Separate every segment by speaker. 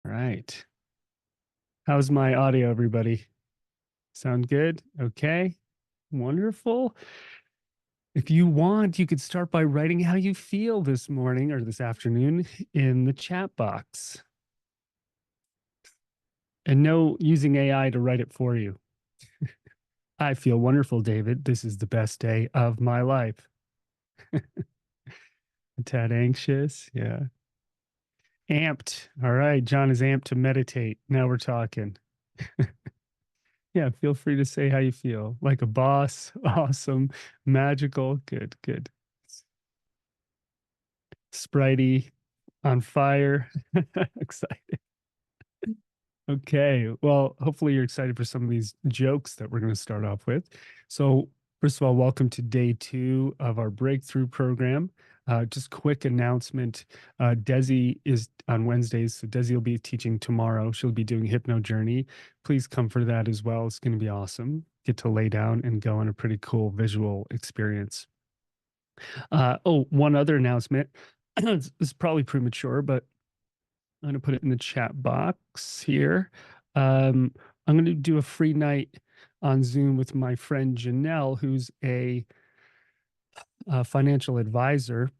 Speaker 1: All right. How's my audio, everybody? Sound good? Okay. Wonderful. If you want, you could start by writing how you feel this morning or this afternoon in the chat box. And no using AI to write it for you. I feel wonderful, David. This is the best day of my life. A tad anxious. Yeah. Amped. All right. John is amped to meditate. Now we're talking. Yeah, feel free to say how you feel. Like a boss, awesome, magical, good, good. Spritey, on fire, excited. Okay, well, hopefully you're excited for some of these jokes that we're going to start off with. So, first of all, welcome to day 2 of our breakthrough program. Just quick announcement. Desi is on Wednesdays, so Desi will be teaching tomorrow. She'll be doing Hypno Journey. Please come for that as well. It's going to be awesome. Get to lay down and go on a pretty cool visual experience. One other announcement. It's probably premature, but I'm going to put it in the chat box here. I'm going to do a free night on Zoom with my friend Janelle, who's a financial advisor.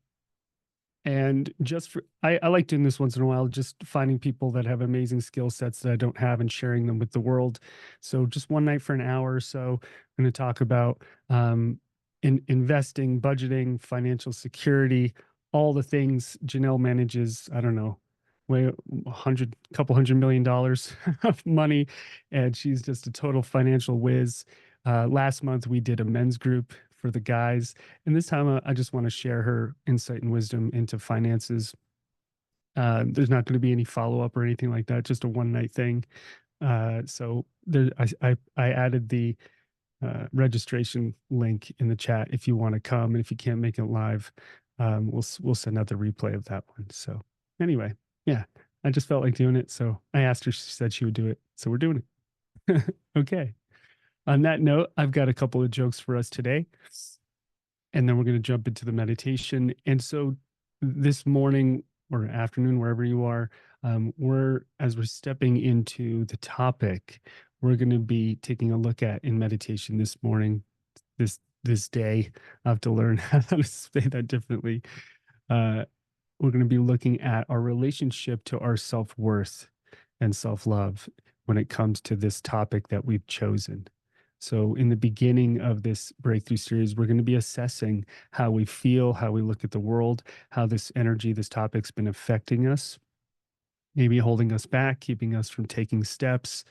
Speaker 1: And just for, I like doing this once in a while, just finding people that have amazing skill sets that I don't have and sharing them with the world. So just one night for an hour or so, I'm going to talk about investing, budgeting, financial security, all the things Janelle manages. I don't know, way couple $100 million of money, and she's just a total financial whiz. Last month we did a men's group for the guys, and this time I just want to share her insight and wisdom into finances. There's not going to be any follow up or anything like that, just a one night thing. So there, I added the registration link in the chat if you want to come, and if you can't make it live, we'll send out the replay of that one. So anyway, yeah, I just felt like doing it, so I asked her. She said she would do it, so we're doing it. Okay. On that note, I've got a couple of jokes for us today, and then we're going to jump into the meditation. And so this morning or afternoon, wherever you are, as we're stepping into the topic, we're going to be taking a look at in meditation this morning, this day. I have to learn how to say that differently. We're going to be looking at our relationship to our self-worth and self-love when it comes to this topic that we've chosen. So in the beginning of this breakthrough series, we're going to be assessing how we feel, how we look at the world, how this energy, this topic's been affecting us, maybe holding us back, keeping us from taking steps,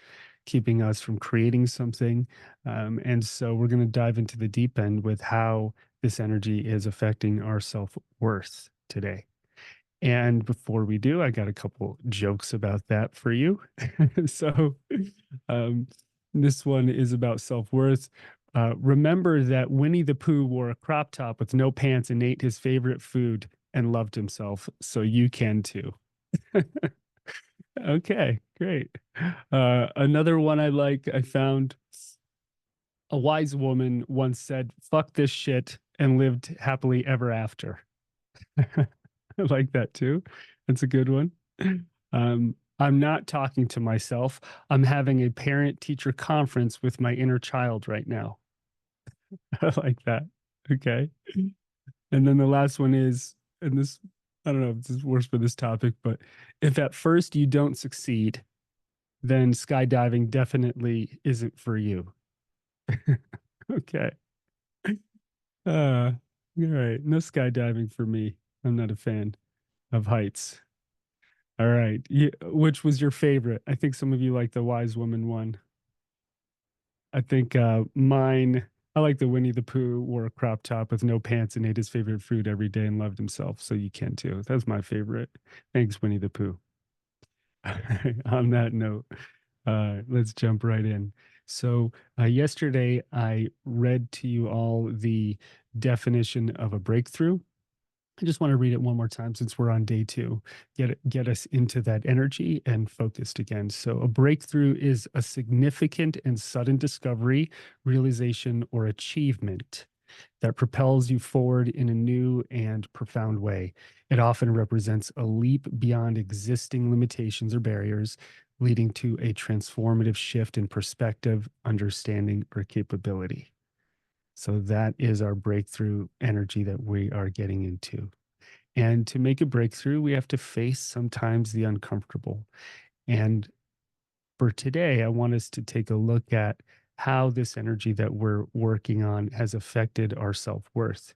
Speaker 1: keeping us from creating something. And so we're going to dive into the deep end with how this energy is affecting our self-worth today. And before we do, I got a couple jokes about that for you. So um, this one is about self-worth. Remember that Winnie the Pooh wore a crop top with no pants and ate his favorite food and loved himself, so you can too. Okay, great. Another one I found, a wise woman once said, "Fuck this shit," and lived happily ever after. I like that too. That's a good one. I'm not talking to myself. I'm having a parent teacher conference with my inner child right now. I like that. Okay. And then the last one is, and this, I don't know if this works for this topic, but if at first you don't succeed, then skydiving definitely isn't for you. Okay. All right. No skydiving for me. I'm not a fan of heights. All right. Which was your favorite? I think some of you like the wise woman one. I think mine, I like the Winnie the Pooh wore a crop top with no pants and ate his favorite food every day and loved himself. So you can too. That's my favorite. Thanks, Winnie the Pooh. On that note, let's jump right in. So, yesterday I read to you all the definition of a breakthrough. I just want to read it one more time since we're on day 2. Get us into that energy and focused again. So, a breakthrough is a significant and sudden discovery, realization, or achievement. that propels you forward in a new and profound way. It often represents a leap beyond existing limitations or barriers, leading to a transformative shift in perspective, understanding, or capability. So that is our breakthrough energy that we are getting into. And to make a breakthrough, we have to face sometimes the uncomfortable. And for today, I want us to take a look at how this energy that we're working on has affected our self worth.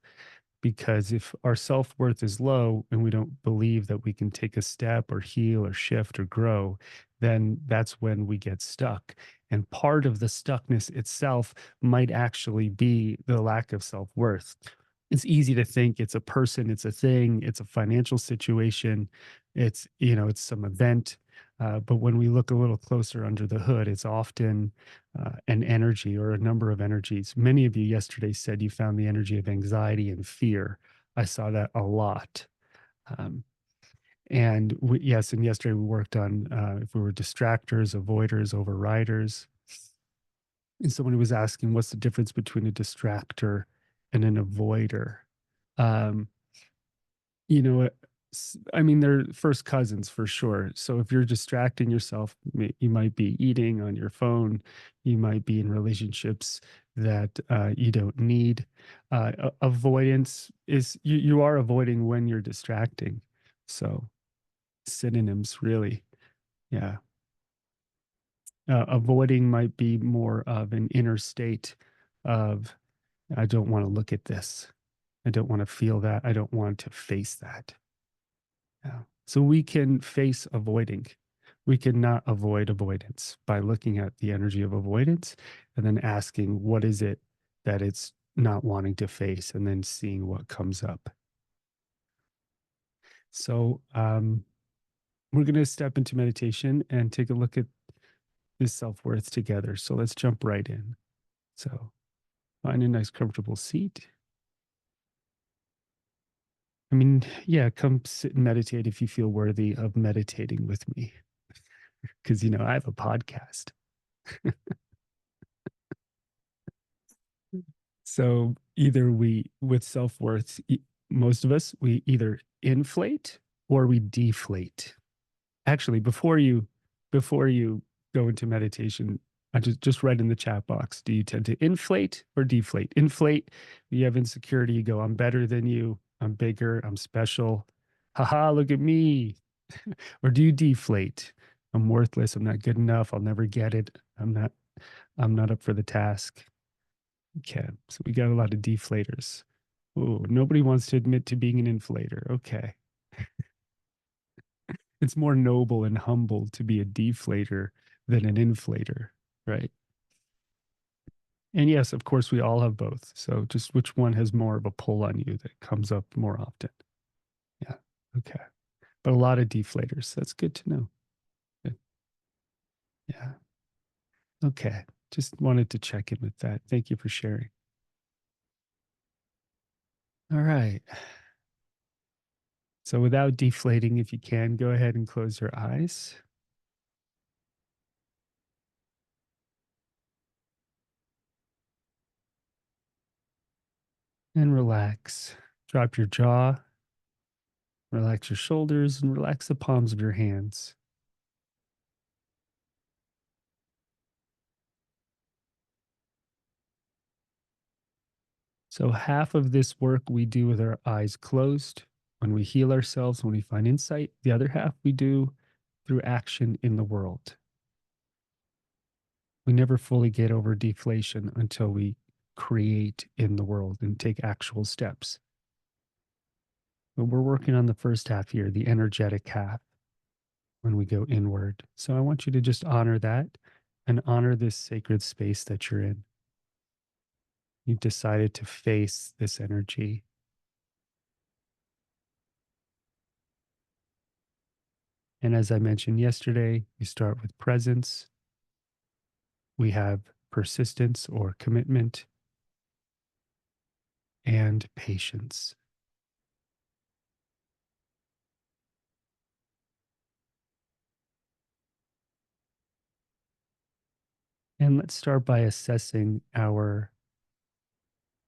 Speaker 1: Because if our self worth is low and we don't believe that we can take a step or heal or shift or grow, then that's when we get stuck. And part of the stuckness itself might actually be the lack of self worth. It's easy to think it's a person, it's a thing, it's a financial situation, it's some event. But when we look a little closer under the hood, it's often an energy or a number of energies. Many of you yesterday said you found the energy of anxiety and fear. I saw that a lot. Um, yes, and yesterday we worked on if we were distractors, avoiders, overriders. And someone was asking, what's the difference between a distractor and an avoider? Um, you know, I mean, they're first cousins for sure. So if you're distracting yourself, you might be eating on your phone, you might be in relationships that you don't need. Avoidance is you are avoiding when you're distracting. So synonyms, really. Yeah. Avoiding might be more of an inner state of, I don't want to look at this. I don't want to feel that. I don't want to face that. Yeah. So we can face avoiding. We cannot avoid avoidance by looking at the energy of avoidance and then asking, what is it that it's not wanting to face, and then seeing what comes up. So we're going to step into meditation and take a look at this self worth together. So let's jump right in. So find a nice, comfortable seat. I mean, yeah, come sit and meditate if you feel worthy of meditating with me. Because, I have a podcast. So either with self worth, most of us, we either inflate or we deflate. Actually, before you go into meditation, I just write in the chat box. Do you tend to inflate or deflate? Inflate, you have insecurity. You go, I'm better than you. I'm bigger. I'm special. Haha, look at me. Or do you deflate? I'm worthless. I'm not good enough. I'll never get it. I'm not up for the task. Okay. So we got a lot of deflators. Oh, nobody wants to admit to being an inflator. Okay. It's more noble and humble to be a deflator than an inflator, right? And yes, of course, we all have both. So just which one has more of a pull on you that comes up more often? Yeah. Okay. But a lot of deflators. That's good to know. Good. Yeah. Okay. Just wanted to check in with that. Thank you for sharing. All right. So without deflating, if you can, go ahead and close your eyes and relax. Drop your jaw, relax your shoulders, and relax the palms of your hands. So, half of this work we do with our eyes closed when we heal ourselves, when we find insight. The other half we do through action in the world. We never fully get over deflation until we create in the world and take actual steps. But we're working on the first half here, the energetic half, when we go inward. So, I want you to just honor that and honor this sacred space that you're in. You've decided to face this energy. And as I mentioned yesterday, we start with presence. We have persistence or commitment and patience. And let's start by assessing our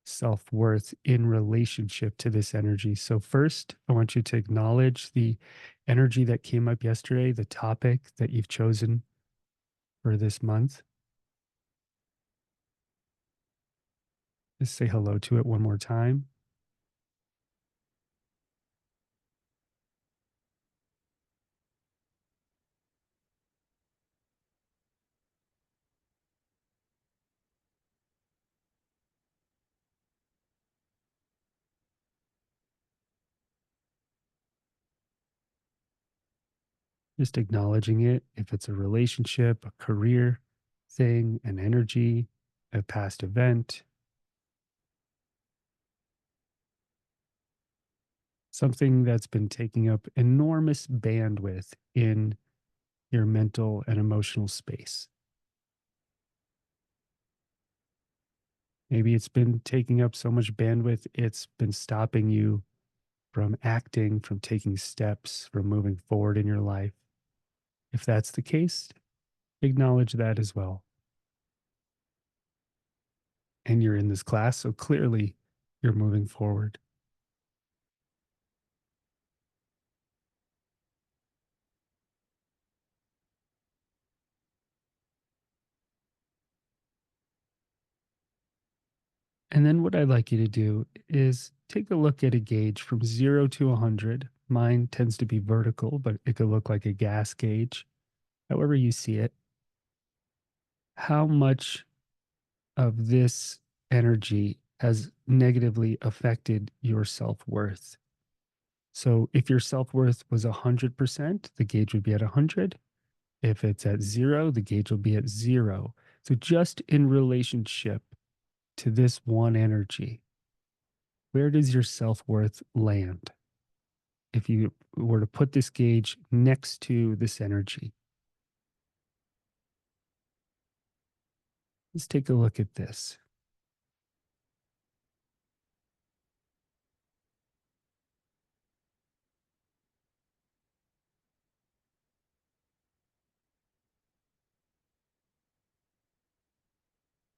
Speaker 1: self worth in relationship to this energy. So, first, I want you to acknowledge the energy that came up yesterday, the topic that you've chosen for this month. Just say hello to it one more time. Just acknowledging it. If it's a relationship, a career thing, an energy, a past event, something that's been taking up enormous bandwidth in your mental and emotional space. Maybe it's been taking up so much bandwidth, it's been stopping you from acting, from taking steps, from moving forward in your life. If that's the case, acknowledge that as well. And you're in this class, so clearly you're moving forward. And then what I'd like you to do is take a look at a gauge from 0 to 100. Mine tends to be vertical, but it could look like a gas gauge, however you see it. How much of this energy has negatively affected your self worth? So if your self worth was 100%, the gauge would be at 100. If it's at zero, the gauge will be at zero. So just in relationship to this one energy, where does your self worth land? If you were to put this gauge next to this energy, let's take a look at this.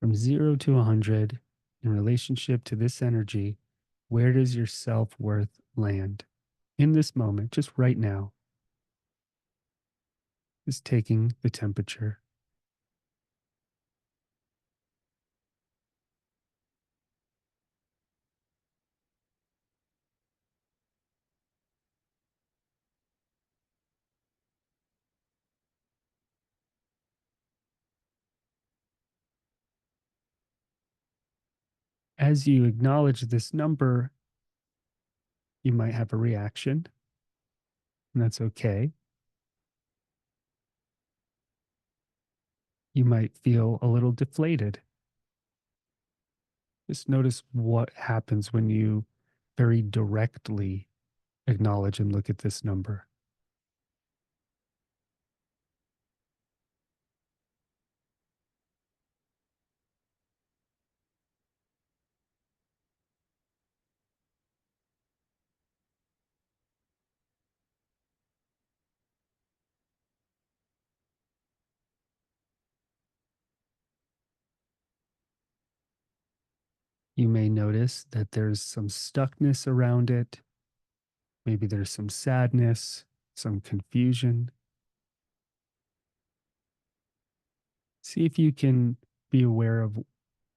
Speaker 1: From 0 to 100, in relationship to this energy, where does your self worth land in this moment, just right now? Is taking the temperature. As you acknowledge this number, you might have a reaction, and that's okay. You might feel a little deflated. Just notice what happens when you very directly acknowledge and look at this number. You may notice that there's some stuckness around it. Maybe there's some sadness, some confusion. See if you can be aware of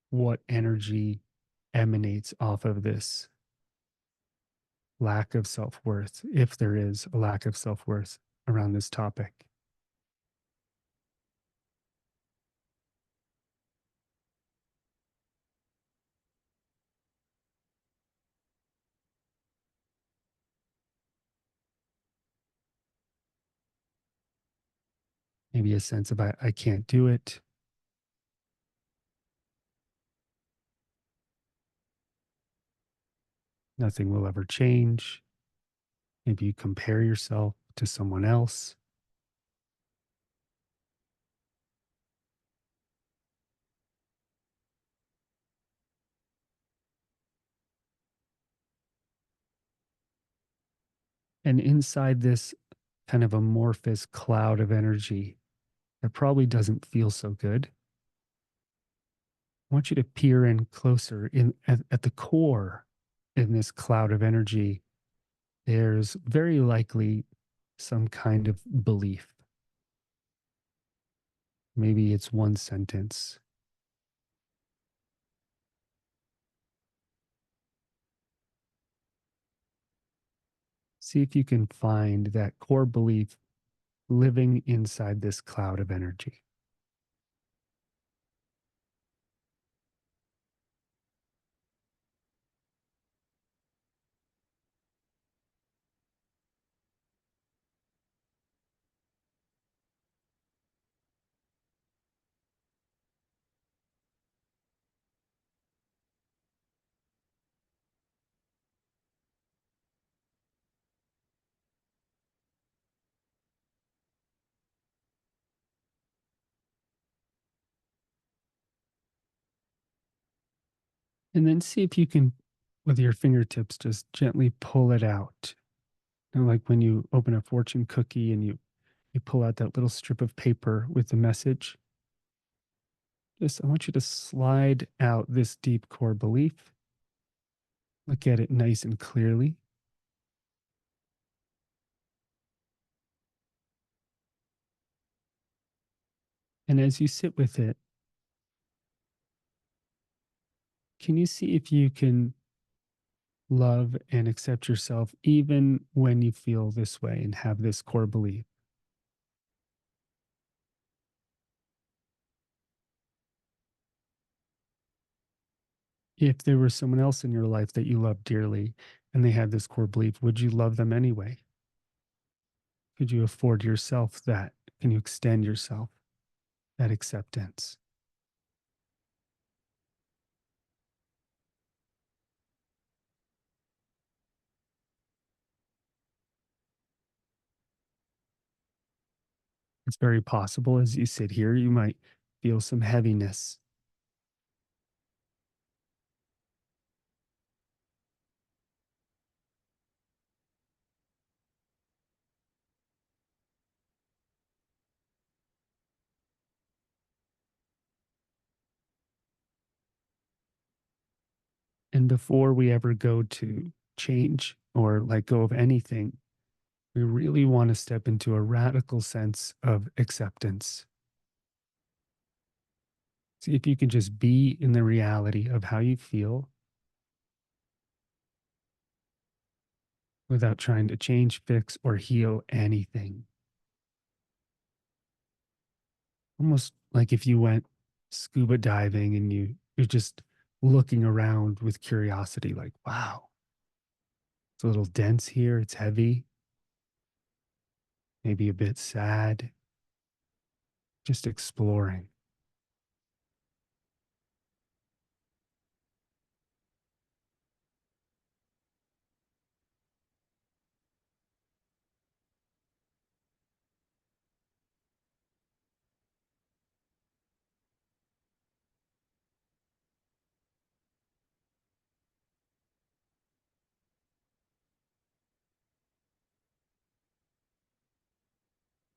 Speaker 1: what energy emanates off of this lack of self worth, if there is a lack of self worth around this topic. Maybe a sense of I can't do it. Nothing will ever change. Maybe you compare yourself to someone else. And inside this kind of amorphous cloud of energy that probably doesn't feel so good, I want you to peer in closer at the core in this cloud of energy. There's very likely some kind of belief. Maybe it's one sentence. See if you can find that core belief living inside this cloud of energy. And then see if you can, with your fingertips, just gently pull it out. Like when you open a fortune cookie and you pull out that little strip of paper with the message. Just, I want you to slide out this deep core belief. Look at it nice and clearly. And as you sit with it, can you see if you can love and accept yourself even when you feel this way and have this core belief? If there was someone else in your life that you love dearly and they had this core belief, would you love them anyway? Could you afford yourself that? Can you extend yourself that acceptance? It's very possible as you sit here, you might feel some heaviness. And before we ever go to change or let go of anything, we really want to step into a radical sense of acceptance. See if you can just be in the reality of how you feel without trying to change, fix, or heal anything. Almost like if you went scuba diving and you're just looking around with curiosity, like, wow, it's a little dense here, it's heavy, maybe a bit sad, just exploring.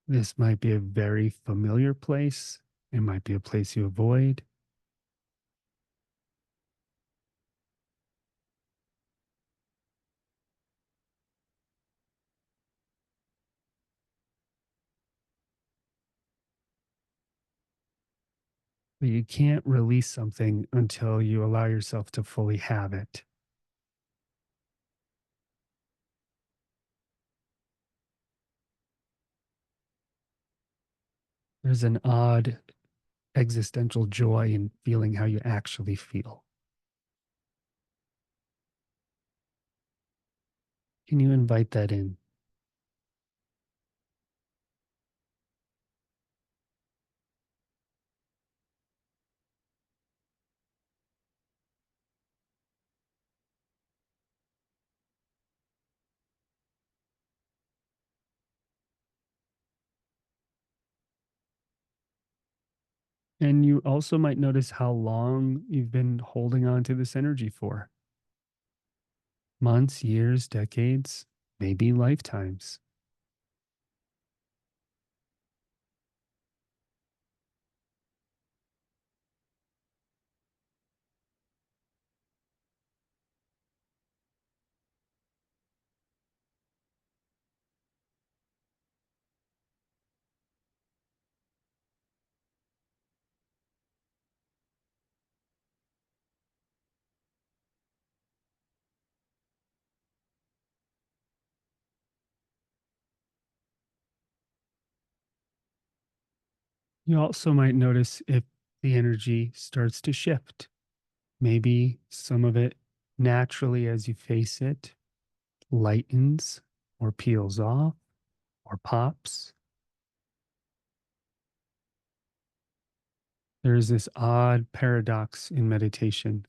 Speaker 1: This might be a very familiar place. It might be a place you avoid. But you can't release something until you allow yourself to fully have it. There's an odd existential joy in feeling how you actually feel. Can you invite that in? And you also might notice how long you've been holding on to this energy for months, years, decades, maybe lifetimes. You also might notice if the energy starts to shift. Maybe some of it naturally as you face it lightens or peels off or pops. There is this odd paradox in meditation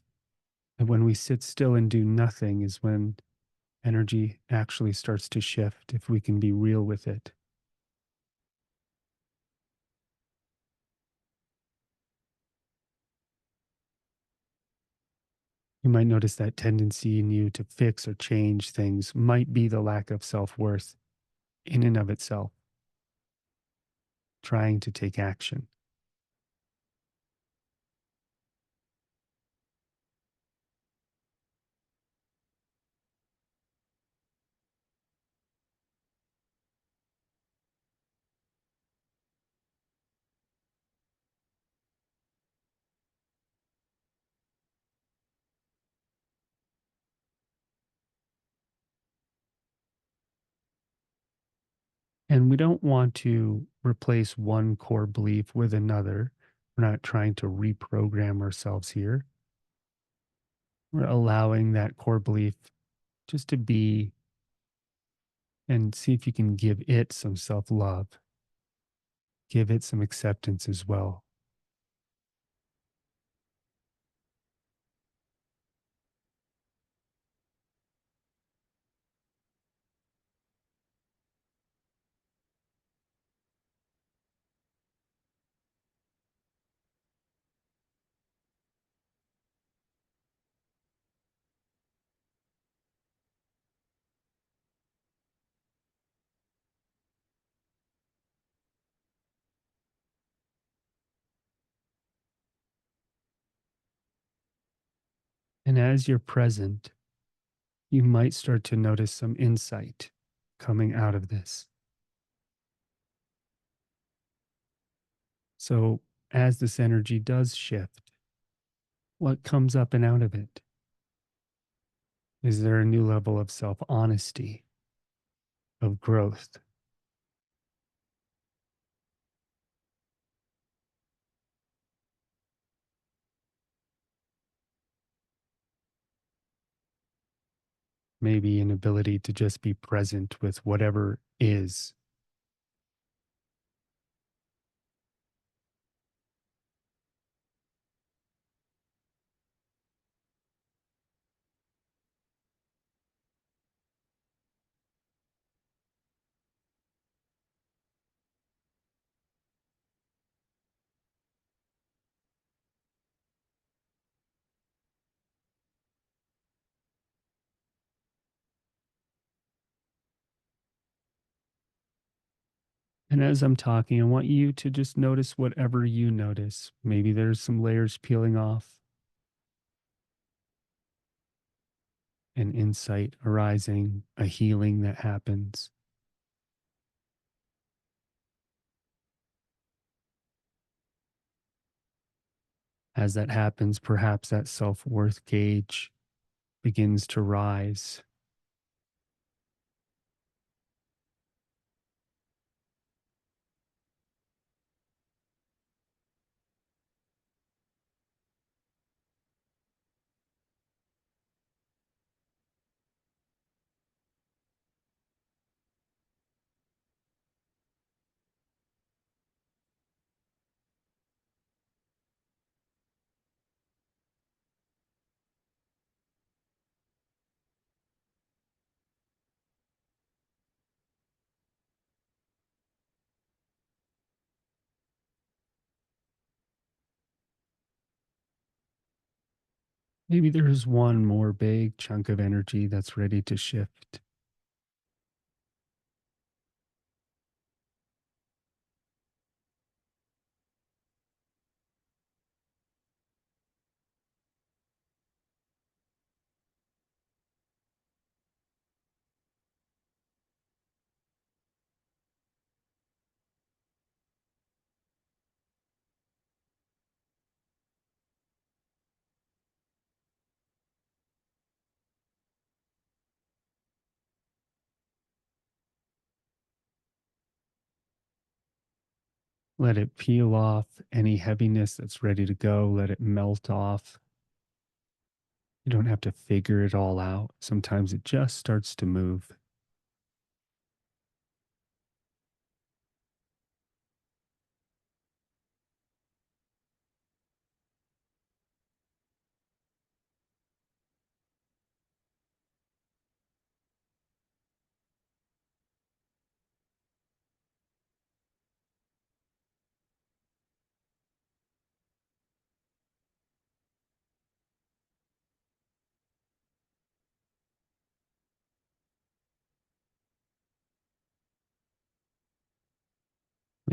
Speaker 1: that when we sit still and do nothing is when energy actually starts to shift if we can be real with it. You might notice that tendency in you to fix or change things might be the lack of self worth in and of itself, trying to take action. And we don't want to replace one core belief with another. We're not trying to reprogram ourselves here. We're allowing that core belief just to be and see if you can give it some self love, give it some acceptance as well. And as you're present, you might start to notice some insight coming out of this. So, as this energy does shift, what comes up and out of it? Is there a new level of self honesty, of growth, maybe an ability to just be present with whatever is? And as I'm talking, I want you to just notice whatever you notice. Maybe there's some layers peeling off, an insight arising, a healing that happens. As that happens, perhaps that self worth gauge begins to rise. Maybe there's one more big chunk of energy that's ready to shift. Let it peel off any heaviness that's ready to go. Let it melt off. You don't have to figure it all out. Sometimes it just starts to move.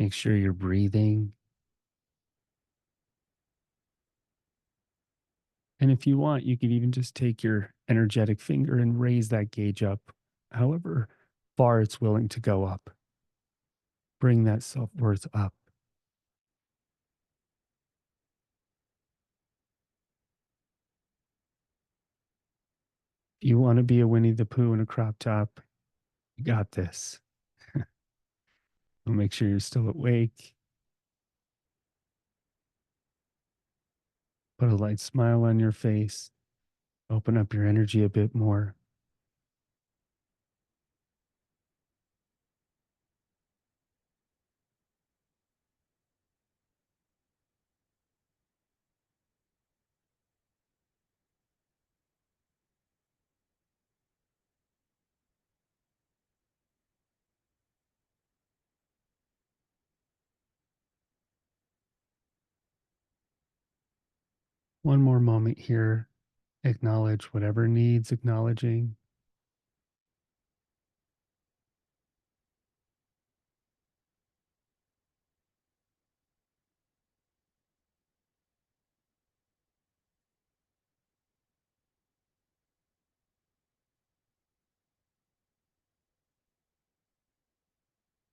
Speaker 1: Make sure you're breathing. And if you want, you could even just take your energetic finger and raise that gauge up, however far it's willing to go up. Bring that self worth up. If you want to be a Winnie the Pooh in a crop top, you got this. Make sure you're still awake. Put a light smile on your face. Open up your energy a bit more. One more moment here. Acknowledge whatever needs acknowledging.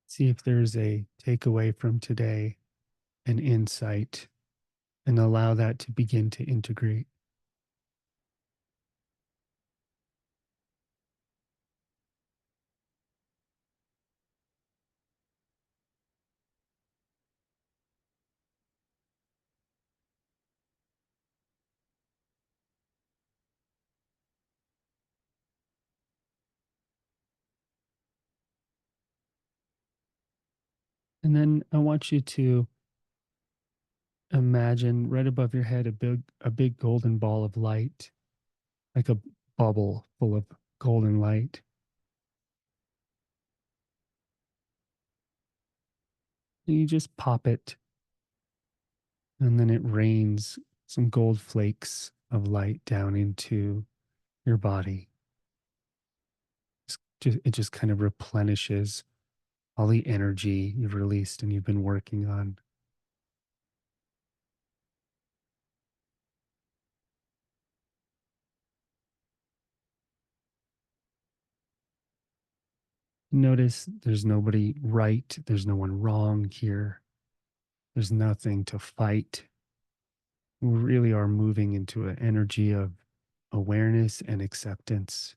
Speaker 1: See if there's a takeaway from today, an insight, and allow that to begin to integrate. And then I want you to imagine right above your head a big golden ball of light, like a bubble full of golden light. And you just pop it, and then it rains some gold flakes of light down into your body. It just kind of replenishes all the energy you've released and you've been working on. Notice there's nobody right, there's no one wrong here. There's nothing to fight. We really are moving into an energy of awareness and acceptance.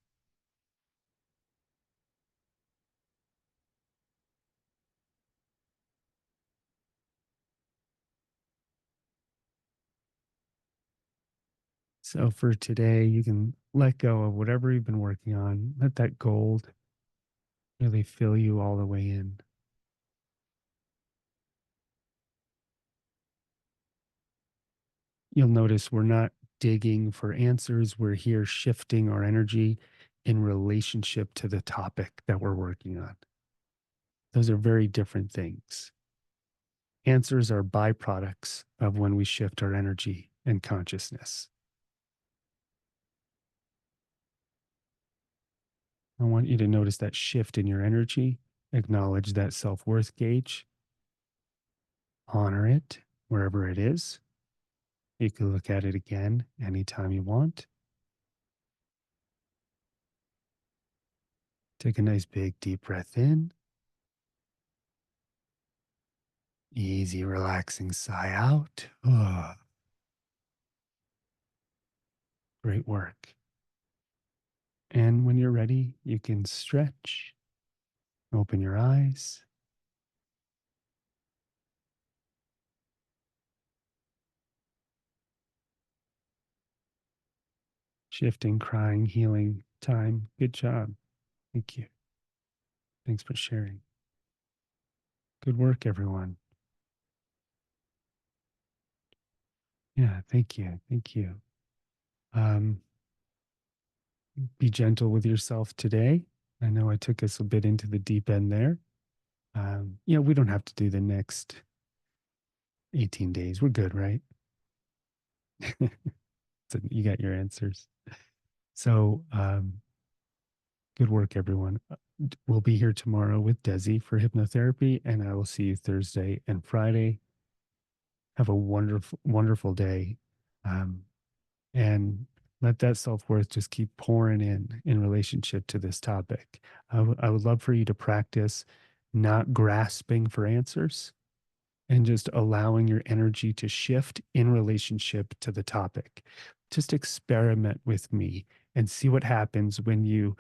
Speaker 1: So for today, you can let go of whatever you've been working on. Let that gold really fill you all the way in. You'll notice we're not digging for answers. We're here shifting our energy in relationship to the topic that we're working on. Those are very different things. Answers are byproducts of when we shift our energy and consciousness. I want you to notice that shift in your energy, acknowledge that self worth gauge, honor it wherever it is. You can look at it again anytime you want. Take a nice big deep breath in, easy, relaxing sigh out. Oh, great work. And when you're ready, you can stretch, open your eyes, shifting, crying, healing time. Good job. Thank you. Thanks for sharing. Good work, everyone. Yeah, thank you. Thank you. Be gentle with yourself today. I know I took us a bit into the deep end there. We don't have to do the next 18 days. We're good, right? So you got your answers. So good work, everyone. We'll be here tomorrow with Desi for hypnotherapy, and I will see you Thursday and Friday. Have a wonderful, wonderful day. And let that self-worth just keep pouring in relationship to this topic. I would love for you to practice not grasping for answers and just allowing your energy to shift in relationship to the topic. Just experiment with me and see what happens when you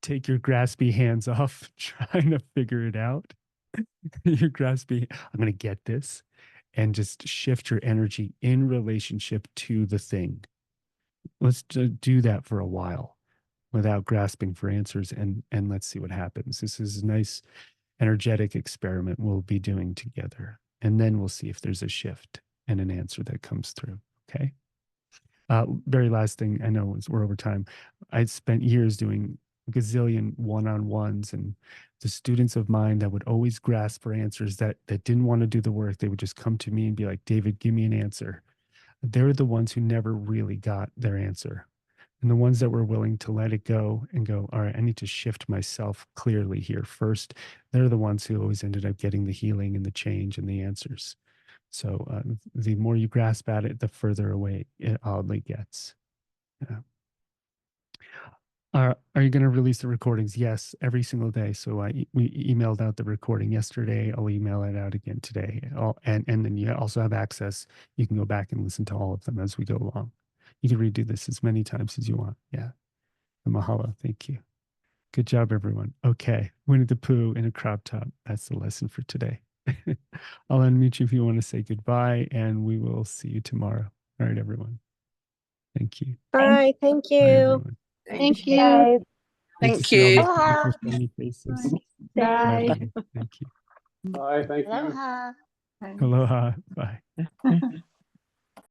Speaker 1: take your graspy hands off trying to figure it out. Your graspy, I'm going to get this, and just shift your energy in relationship to the thing. Let's do that for a while without grasping for answers, and let's see what happens. This is a nice energetic experiment we'll be doing together, and then we'll see if there's a shift and an answer that comes through. Okay. Very last thing, I know we're over time. I spent years doing a gazillion one-on-ones, and the students of mine that would always grasp for answers that didn't want to do the work, they would just come to me and be like, David, give me an answer. They're the ones who never really got their answer. And the ones that were willing to let it go and go, all right, I need to shift myself clearly here first. They're the ones who always ended up getting the healing and the change and the answers. So the more you grasp at it, the further away it oddly gets. Yeah. Are you going to release the recordings? Yes, every single day. So we emailed out the recording yesterday. I'll email it out again today. And then you also have access. You can go back and listen to all of them as we go along. You can redo this as many times as you want. Yeah. And mahalo. Thank you. Good job, everyone. Okay. Winnie the Pooh in a crop top. That's the lesson for today. I'll unmute you if you want to say goodbye, and we will see you tomorrow. All right, everyone. Thank you.
Speaker 2: All right. Thank
Speaker 1: Bye,
Speaker 2: you.
Speaker 1: everyone.
Speaker 3: Thank you.
Speaker 2: Bye.
Speaker 1: Good to
Speaker 4: Thank
Speaker 1: see all
Speaker 4: you.
Speaker 1: these
Speaker 2: Aloha.
Speaker 1: beautiful, shiny faces.
Speaker 2: Bye.
Speaker 1: Bye, everyone. Thank you.
Speaker 3: Bye. Thank you.
Speaker 2: Aloha.
Speaker 1: Aloha. Bye.